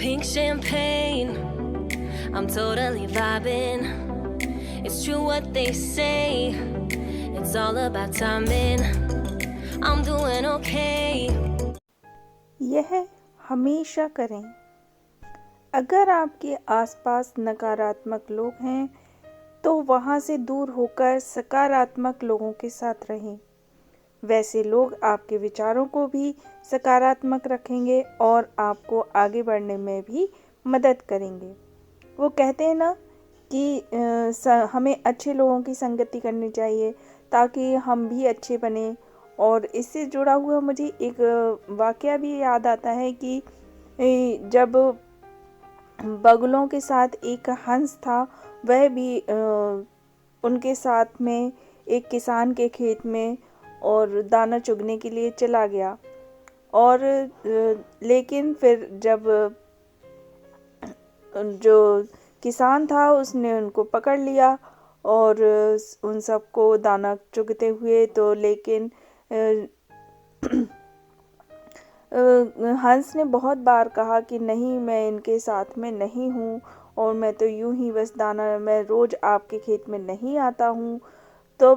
pink champagne. I'm totally vibing. It's true what they say. It's all about timing. I'm doing okay. यह हमेशा करें। अगर आपके आसपास नकारात्मक लोग हैं तो वहाँ से दूर होकर सकारात्मक लोगों के साथ रहें। वैसे लोग आपके विचारों को भी सकारात्मक रखेंगे और आपको आगे बढ़ने में भी मदद करेंगे। वो कहते हैं ना कि हमें अच्छे लोगों की संगति करनी चाहिए ताकि हम भी अच्छे बने। और इससे जुड़ा हुआ मुझे एक वाकया भी याद आता है कि जब बगुलों के साथ एक हंस था, वह भी उनके साथ में एक किसान के खेत में और दाना चुगने के लिए चला गया। और लेकिन फिर जब जो किसान था उसने उनको पकड़ लिया और उन सबको दाना चुगते हुए, तो लेकिन हंस ने बहुत बार कहा कि नहीं, मैं इनके साथ में नहीं हूँ और मैं तो यूं ही बस दाना, मैं रोज़ आपके खेत में नहीं आता हूँ। तो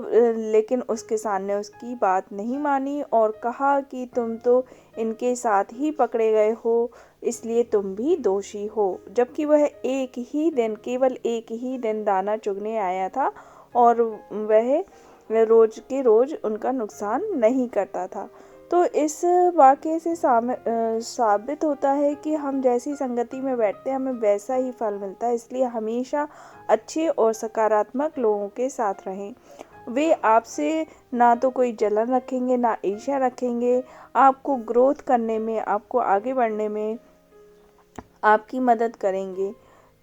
लेकिन उस किसान ने उसकी बात नहीं मानी और कहा कि तुम तो इनके साथ ही पकड़े गए हो, इसलिए तुम भी दोषी हो। जबकि वह केवल एक ही दिन दाना चुगने आया था और वह रोज के रोज उनका नुकसान नहीं करता था। तो इस वाक़ये से साबित होता है कि हम जैसी संगति में बैठते हैं हमें वैसा ही फल मिलता है। इसलिए हमेशा अच्छे और सकारात्मक लोगों के साथ रहें। वे आपसे ना तो कोई जलन रखेंगे, ना ईर्ष्या रखेंगे। आपको ग्रोथ करने में, आपको आगे बढ़ने में आपकी मदद करेंगे।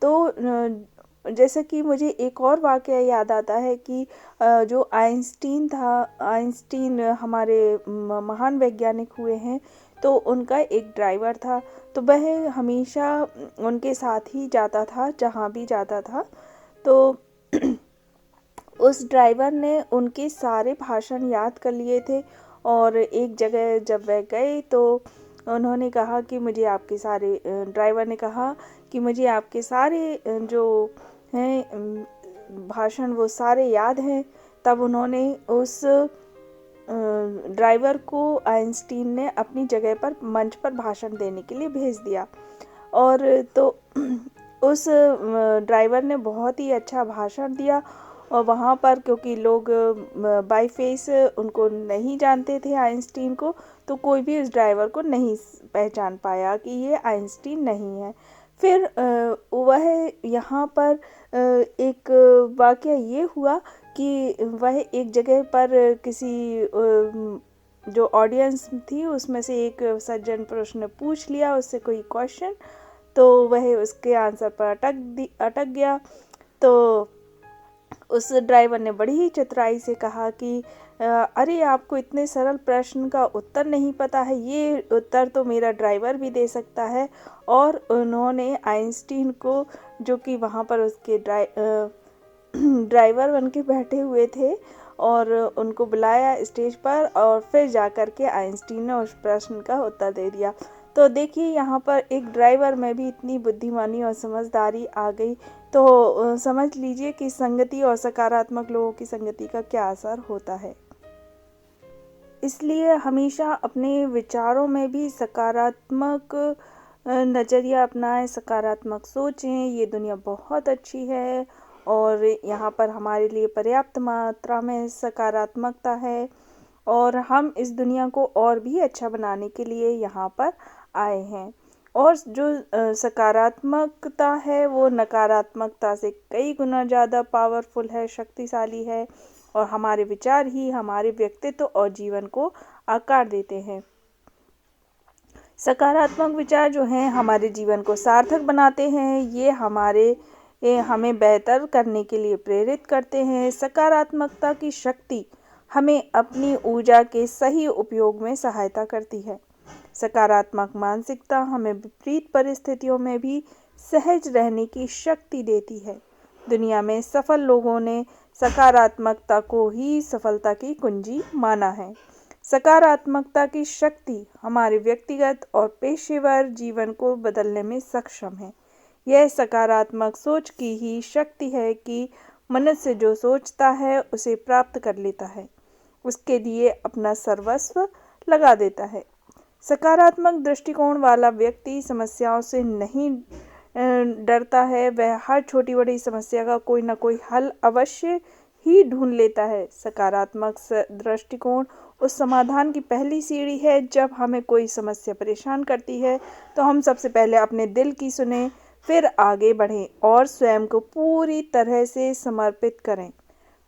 तो जैसा कि मुझे एक और वाक़या याद आता है कि जो आइंस्टीन हमारे महान वैज्ञानिक हुए हैं, तो उनका एक ड्राइवर था। तो वह हमेशा उनके साथ ही जाता था जहाँ भी जाता था। तो उस ड्राइवर ने उनके सारे भाषण याद कर लिए थे और एक जगह जब वह गए तो उन्होंने कहा कि मुझे आपके सारे ड्राइवर ने कहा कि मुझे आपके सारे जो हैं भाषण वो सारे याद हैं। तब उन्होंने उस ड्राइवर को आइंस्टीन ने अपनी जगह पर मंच पर भाषण देने के लिए भेज दिया। और तो उस ड्राइवर ने बहुत ही अच्छा भाषण दिया। और वहाँ पर क्योंकि लोग बाय फेस उनको नहीं जानते थे आइंस्टीन को, तो कोई भी उस ड्राइवर को नहीं पहचान पाया कि ये आइंस्टीन नहीं है। फिर वह यहाँ पर एक वाक़या ये हुआ कि वह एक जगह पर किसी जो ऑडियंस थी उसमें से एक सज्जन पुरुष ने पूछ लिया उससे कोई क्वेश्चन, तो वह उसके आंसर पर अटक गया। तो उस ड्राइवर ने बड़ी ही चतुराई से कहा कि अरे, आपको इतने सरल प्रश्न का उत्तर नहीं पता है, ये उत्तर तो मेरा ड्राइवर भी दे सकता है। और उन्होंने आइंस्टीन को, जो कि वहाँ पर उसके ड्राइवर बन के बैठे हुए थे, और उनको बुलाया स्टेज पर और फिर जा कर के आइंस्टीन ने उस प्रश्न का उत्तर दे दिया। तो देखिए, यहाँ पर एक ड्राइवर में भी इतनी बुद्धिमानी और समझदारी आ गई। तो समझ लीजिए कि संगति और सकारात्मक लोगों की संगति का क्या असर होता है। इसलिए हमेशा अपने विचारों में भी सकारात्मक नज़रिया अपनाएं, सकारात्मक सोचें। ये दुनिया बहुत अच्छी है और यहाँ पर हमारे लिए पर्याप्त मात्रा में सकारात्मकता है और हम इस दुनिया को और भी अच्छा बनाने के लिए यहाँ पर आए हैं। और जो सकारात्मकता है वो नकारात्मकता से कई गुना ज़्यादा पावरफुल है, शक्तिशाली है, और हमारे विचार ही हमारे व्यक्तित्व और जीवन को आकार देते हैं। सकारात्मक विचार जो हैं हमारे जीवन को सार्थक बनाते हैं। ये हमें बेहतर करने के लिए प्रेरित करते हैं। सकारात्मकता की शक्ति हमें अपनी ऊर्जा के सही उपयोग में सहायता करती है। सकारात्मक मानसिकता हमें विपरीत परिस्थितियों में भी सहज रहने की शक्ति देती है। दुनिया में सफल लोगों ने सकारात्मकता को ही सफलता की कुंजी माना है। सकारात्मकता की शक्ति हमारे व्यक्तिगत और पेशेवर जीवन को बदलने में सक्षम है। यह सकारात्मक सोच की ही शक्ति है कि मनुष्य जो सोचता है उसे प्राप्त कर लेता है, उसके लिए अपना सर्वस्व लगा देता है। सकारात्मक दृष्टिकोण वाला व्यक्ति समस्याओं से नहीं डरता है, वह हर छोटी बड़ी समस्या का कोई ना कोई हल अवश्य ही ढूंढ लेता है। सकारात्मक दृष्टिकोण उस समाधान की पहली सीढ़ी है। जब हमें कोई समस्या परेशान करती है तो हम सबसे पहले अपने दिल की सुने, फिर आगे बढ़ें और स्वयं को पूरी तरह से समर्पित करें।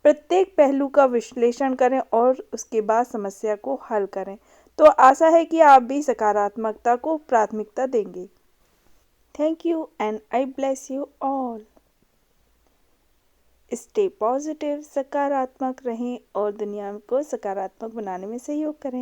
प्रत्येक पहलू का विश्लेषण करें और उसके बाद समस्या को हल करें। तो आशा है कि आप भी सकारात्मकता को प्राथमिकता देंगे। Thank you and I bless you all. Stay positive, सकारात्मक रहें और दुनिया को सकारात्मक बनाने में सहयोग करें।